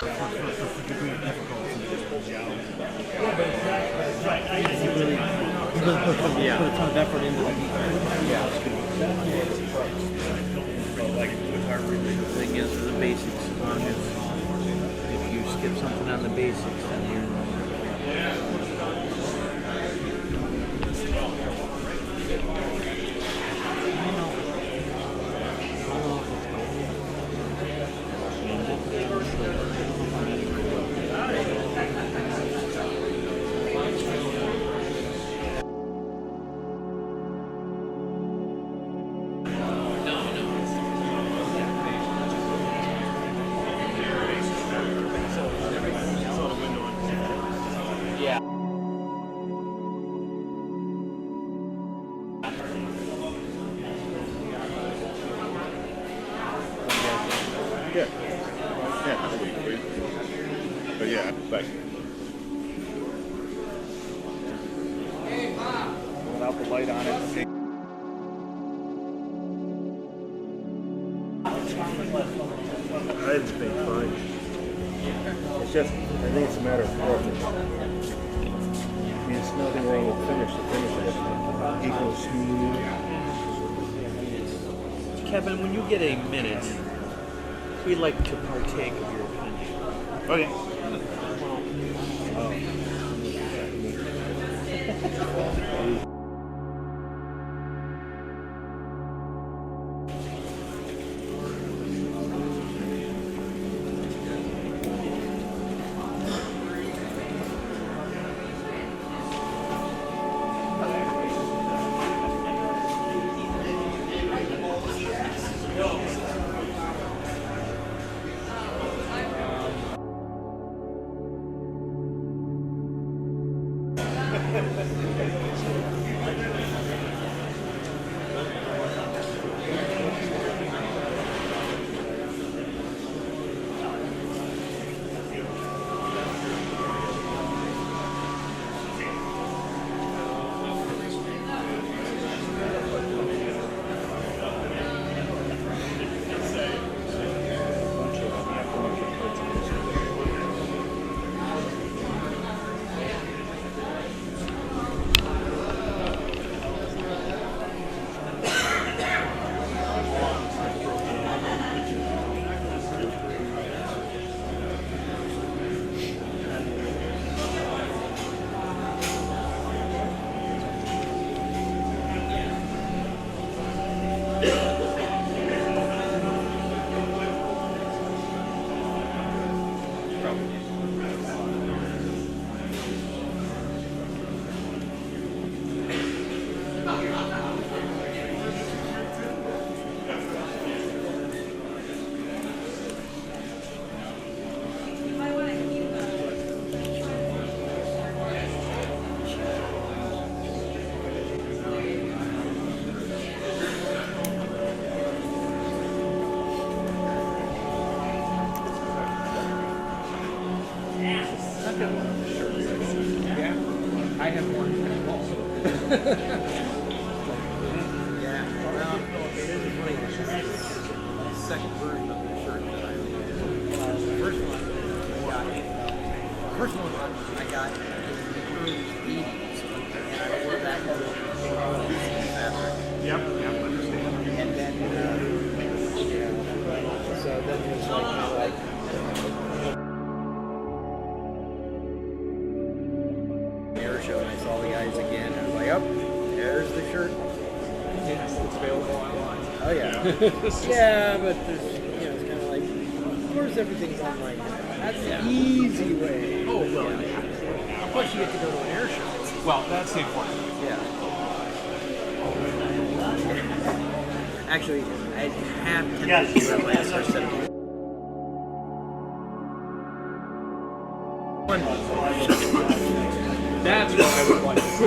Yeah. Put a ton of effort into it. Yeah. The thing is, the basics. If you skip something on the basics, then you're. But yeah, like without the light on it. I think fine. It's just, I think it's a matter of preference. I mean, it's nothing wrong with finish. The finish equals smooth. Kevin, when you get a minute, we'd like to partake of your opinion. Okay. I have one. Yeah. Well, this is funny. This is the second version of the shirt that I made. The first one I got in the early 80s, and I wore that fabric. Yep, understand. And then, so then there's like show, and I saw the guys again, and I was like, oh, there's the shirt. Yes, it's available online. Oh yeah. Yeah, but there's, it's kind of like, of course everything's online. That's the easy way. Oh, well, yeah. Of course you get to go to an air show. Well, that's the important thing. Yeah. Actually, I have 10 pieces of last or 7. That's what I would like to see.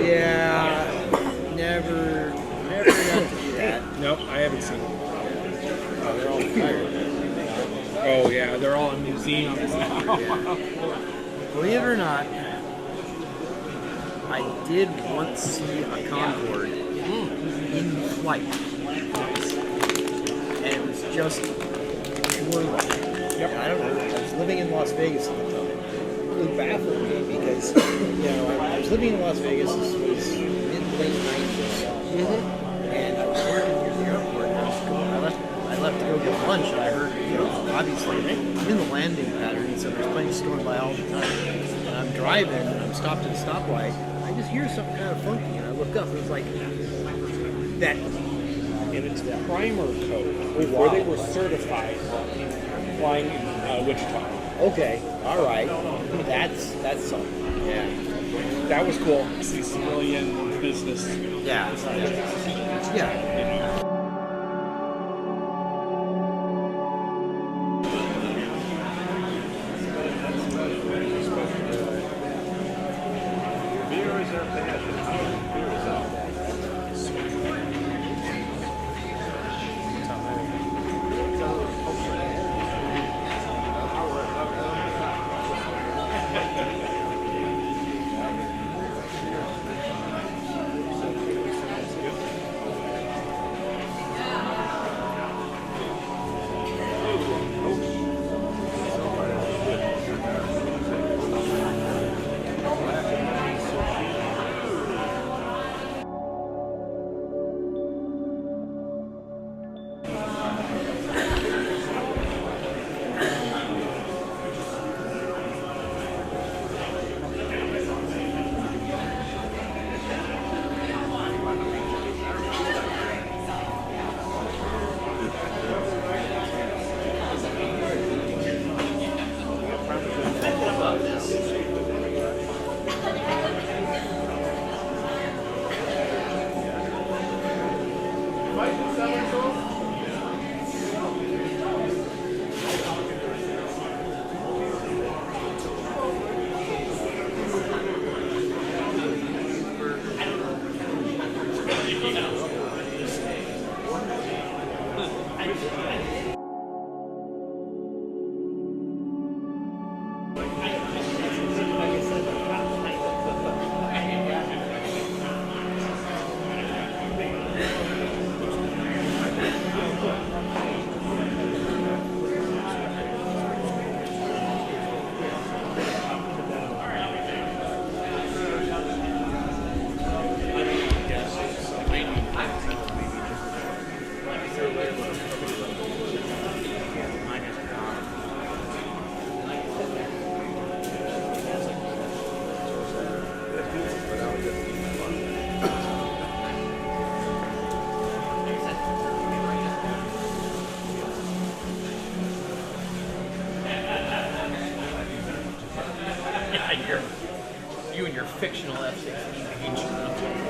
Yeah, never got to do that. Nope, I haven't seen them. Oh, they're all retired. Oh yeah, they're all in museums now. Yeah. Believe it or not, I did once see a Concorde in flight, and it was just pure luck. Yep. I don't know. I was living in Las Vegas at the time. It baffled me because, I was living in Las Vegas. This was mid-late 90s. And I was working near the airport. And I left to go get lunch, and I heard, obviously, I'm in the landing pattern, so there's planes going by all the time. And I'm driving, and I'm stopped at a stoplight. I just hear something kind of funky, and I look up, and it's like that. And it's the primer code before they were certified flying in Wichita. Okay, all right, that's something. Yeah, That was cool. See civilian business. yeah. Beer is our passion. Beer is our passion. You and your fictional F-16.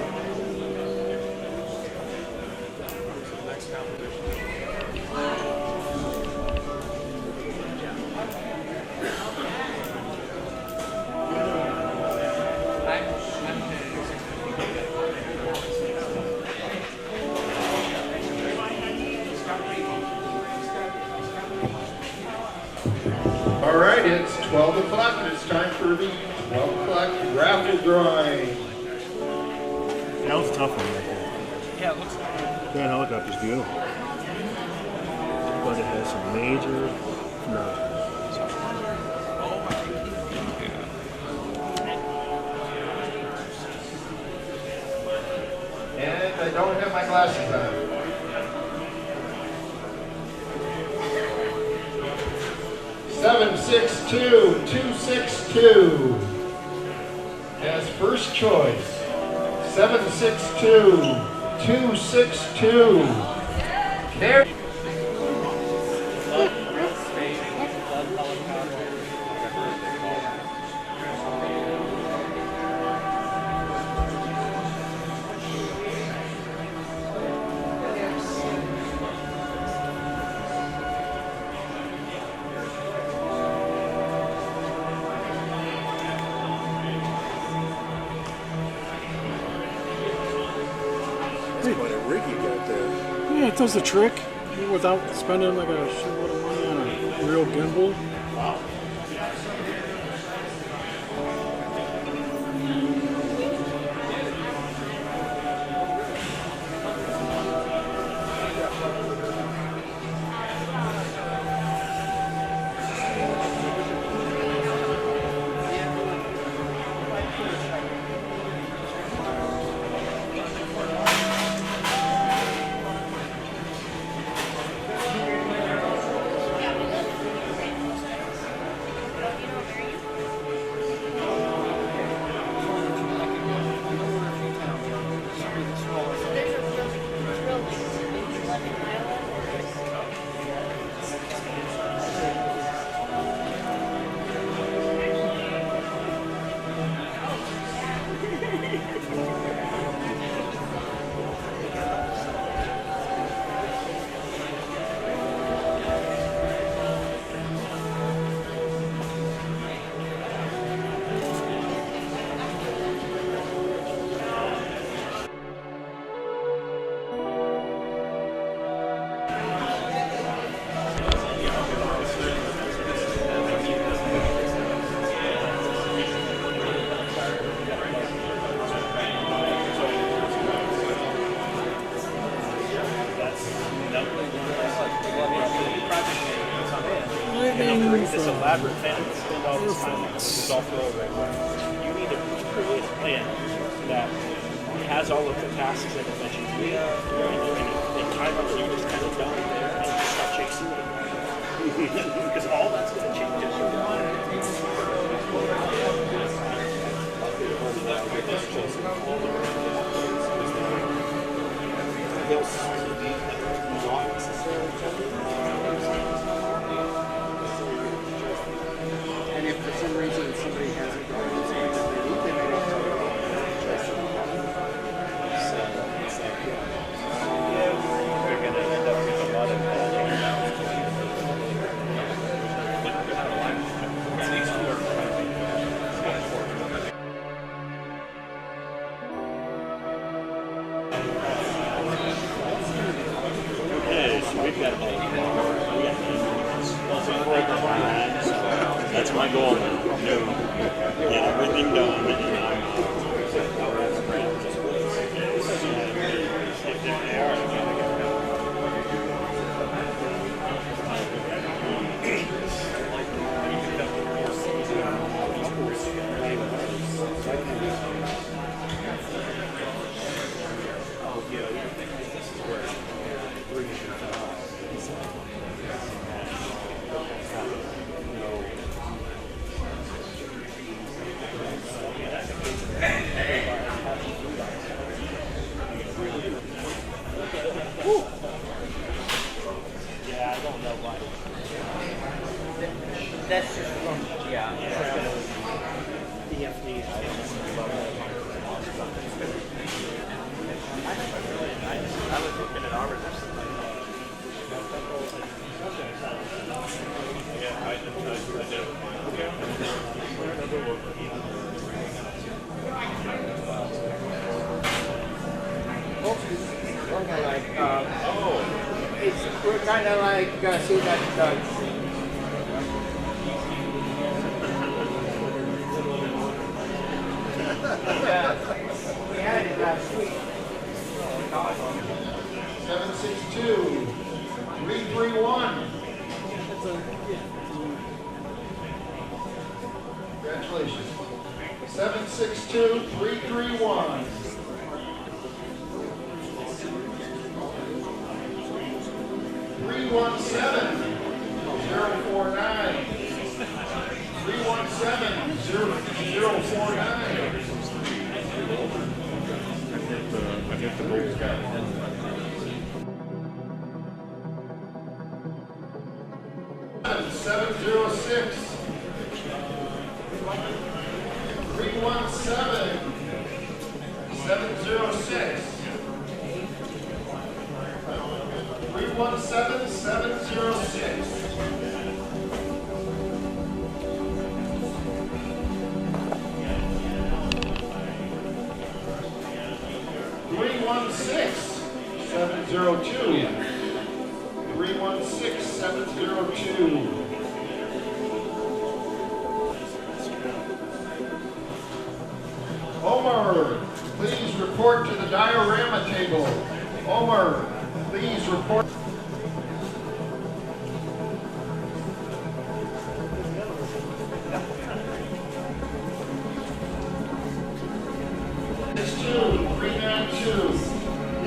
All right, it's 12 o'clock and it's time for the 12 o'clock raffle drawing. That was a tough one right there. Yeah, it looks like it. That helicopter's beautiful. But it has some major flaws. And I don't have my glasses on. Seven, 262 as first choice. 762-262. There. That's quite a rig you got there. Yeah, it does the trick without spending like a shitload of money on a real gimbal. waiting this for elaborate fence and all this time, this is all for over. You need to create a plan that has all of the tasks that I mentioned to you, and time up you just kind of done there and just start chasing it. Because all that's going to change is they'll not necessarily tell you. And if for some reason somebody hasn't got it, they need them in it. So it's like, They're going to end up with a lot of Okay, so we've got that's my goal now. Get everything done and yeah, I don't know why. That's just from, yeah. EFD, I don't know about that. I was looking at ours. Yeah, I did. we're kind of like, we're kind of like, see that, we had it last week. 762, 331. Congratulations. 762, 331. 317, 049. 317, 049. I get the gold. 706, 317, 706, 317, 706. 316, 702. 316, 702. Omar, please report to the diorama table. Omar, please report. Six two, 392,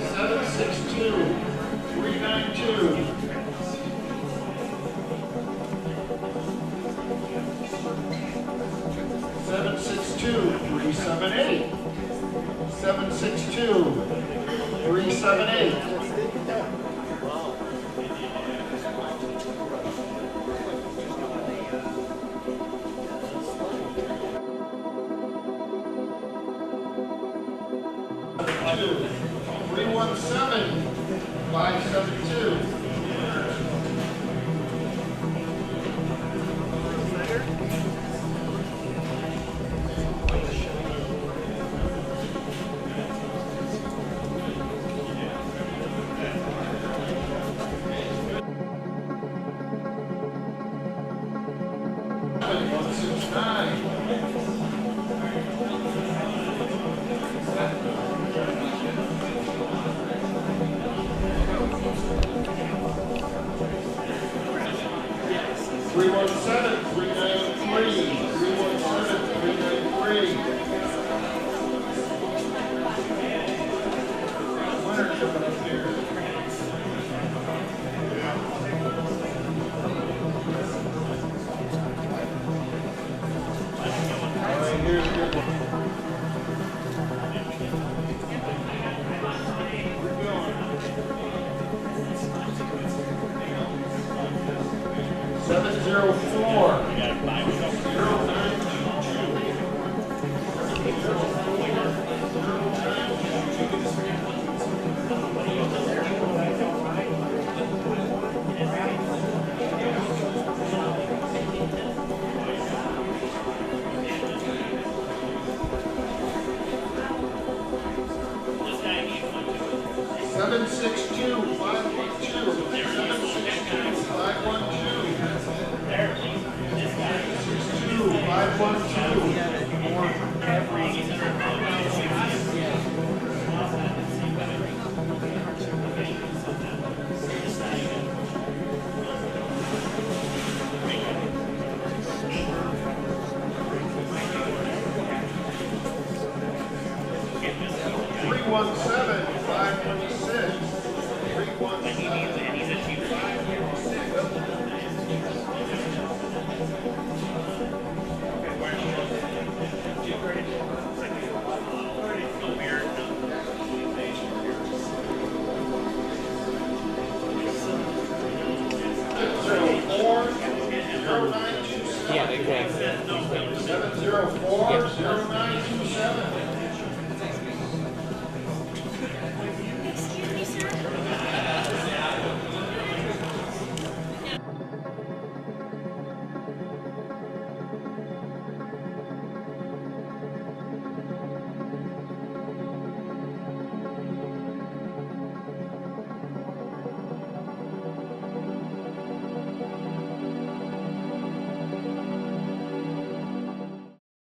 762, 392. 762, 378. 762, 378. Two, 317, 572. 317, 393, 317, 393. Winner coming up here. All right, here's your 762, 512, 762, 512. 317, 526. 704, 0927.